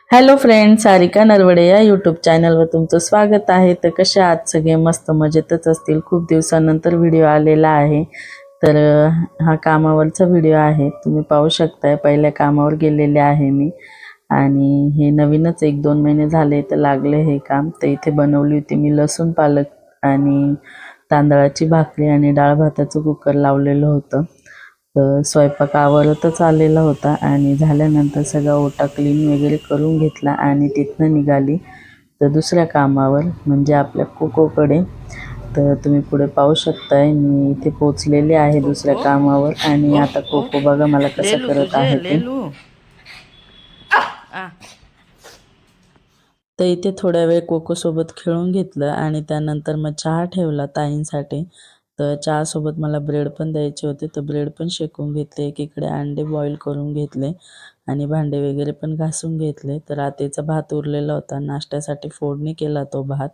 Hello friends, Sarika Narwade या YouTube चॅनलवर तुमचं स्वागत आहे। तर कसे आहात सगळे? मस्त मजेतच असतील। खूप दिवसानंतर व्हिडिओ आलेला आहे। तर हा कामावरचा व्हिडिओ आहे। तुम्ही पाहू शकताय, पहिल्या कामावर गेलेले आहे मी आणि हे नवीनच 1-2 महिने झाले तर लागले हे काम। तर इथे बनवली होती मी लसूण पालक आणि तांदळाची भाकरी आणि डाळ भाताचं कुकर लावलेलं होतं। तर स्वयंपाक आवरतच आलेला होता आणि झाल्यानंतर सगळा ओटा क्लीन वगैरे करून घेतला आणि तिथनं निघाली तर दुसऱ्या कामावर, म्हणजे आपल्या कोकोकडे। तर तुम्ही पुढे पाहू शकताय, मी इथे पोचलेले आहे दुसऱ्या कामावर आणि आता कोको बघा मला कसं करत आहे ते। तर इथे थोड्या वेळ कोकोसोबत खेळून घेतलं आणि त्यानंतर मग चहा ठेवला ताईंसाठी। तर चहासोबत मला ब्रेड पण द्यायचे होते, तर ब्रेड पण शेकून घेतले। एकीकडे अंडे बॉईल करून घेतले आणि भांडे वगैरे पण घासून घेतले। तर रात्रीचा भात उरलेला होता, नाश्त्यासाठी फोडणी केला तो भात।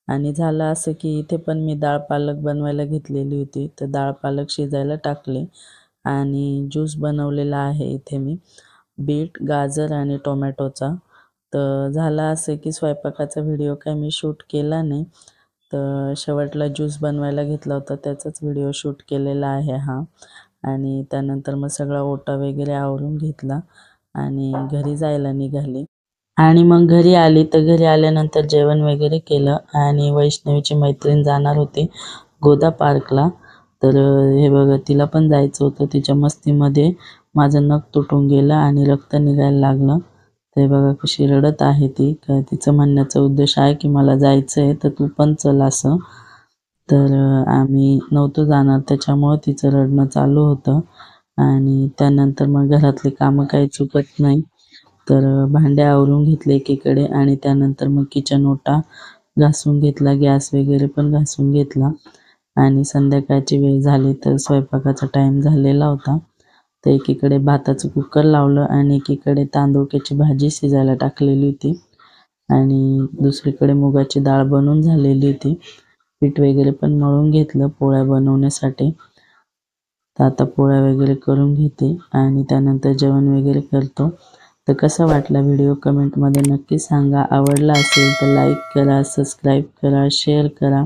आणि झालं असं की इथे पण मी डाळ पालक बनवायला घेतलेली होती, तर डाळ पालक शिजायला टाकले आणि ज्यूस बनवलेला आहे इथे मी, बीट, गाजर आणि टोमॅटोचा। तर झालं असं की स्वयंपाकाचा व्हिडिओ काय मी शूट केला नाही, तर शेवटला ज्यूस बनवायला घेतला होता त्याचाच व्हिडिओ शूट केलेला आहे हा। आणि त्यानंतर मग सगळा ओटा वगैरे आवरून घेतला आणि घरी जायला निघाली। आणि मग घरी आली, तर घरी आल्यानंतर जेवण वगैरे केलं आणि वैष्णवीची मैत्रीण जाणार होती गोदा पार्कला। तर हे बघा, तिला पण जायचं होतं। तिच्या मस्तीमध्ये माझं नख तुटून गेलं आणि रक्त निघायला लागलं। ते बघा कशी रडत आहे ती। तिचं म्हणण्याचा उद्देश आहे की मला जायचं आहे तर तू पण चल असं। तर आम्ही नव्हतो जाणार, त्याच्यामुळं तिचं रडणं चालू होतं। आणि त्यानंतर मग घरातली कामं काही चुकत नाही, तर भांडे आवरून घेतले एकीकडे आणि त्यानंतर मग किचन ओटा घासून घेतला, गॅस वगैरे पण घासून घेतला। आणि संध्याकाळची वेळ झाली तर स्वयंपाकाचा टाईम झालेला होता। तर एकीकडे भाताचं कुकर लावलं आणि एकीकडे तांदूळक्याची भाजी शिजायला टाकलेली होती आणि दुसरीकडे मुगाची डाळ बनवून झालेली होती। पीठ वगैरे पण मळून घेतलं पोळ्या बनवण्यासाठी। तर आता पोळ्या वगैरे करून घेते आणि त्यानंतर जेवण वगैरे करतो। तर कसा वाटला व्हिडिओ कमेंटमध्ये नक्की सांगा। आवडला असेल तर लाईक करा, सबस्क्राईब करा, शेअर करा